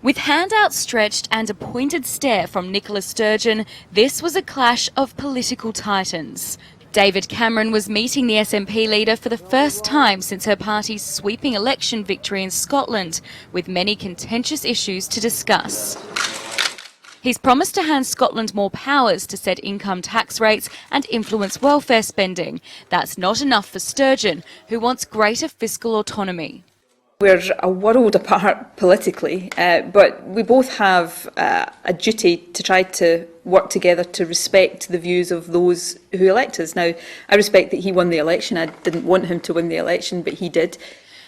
With hand outstretched and a pointed stare from Nicola Sturgeon, this was a clash of political titans. David Cameron was meeting the SNP leader for the first time since her party's sweeping election victory in Scotland, with many contentious issues to discuss. He's promised to hand Scotland more powers to set income tax rates and influence welfare spending. That's not enough for Sturgeon, who wants greater fiscal autonomy. We're a world apart politically, but we both have a duty to try to work together to respect the views of those who elect us. Now, I respect that he won the election. I didn't want him to win the election, but he did.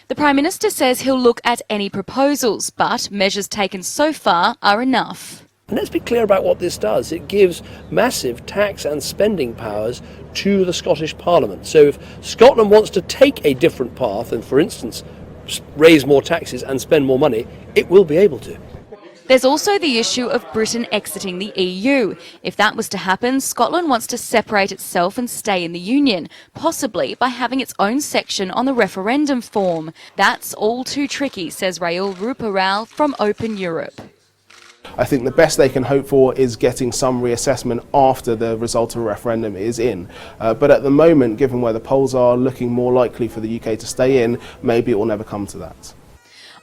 The Prime Minister says he'll look at any proposals, but measures taken so far are enough. And let's be clear about what this does. It gives massive tax and spending powers to the Scottish Parliament. So if Scotland wants to take a different path and, for instance, raise more taxes and spend more money, it will be able to. There's also the issue of Britain exiting the EU. If that was to happen, Scotland wants to separate itself and stay in the Union, possibly by having its own section on the referendum form. That's all too tricky, says Raul Ruparel from Open Europe. I think the best they can hope for is getting some reassessment after the result of a referendum is in. But at the moment, given where the polls are looking more likely for the UK to stay in, maybe it will never come to that.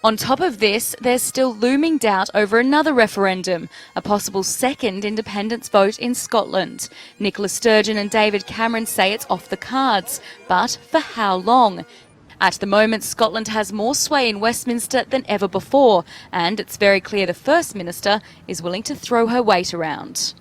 On top of this, there's still looming doubt over another referendum, a possible second independence vote in Scotland. Nicola Sturgeon and David Cameron say it's off the cards, but for how long? At the moment, Scotland has more sway in Westminster than ever before, and it's very clear the First Minister is willing to throw her weight around.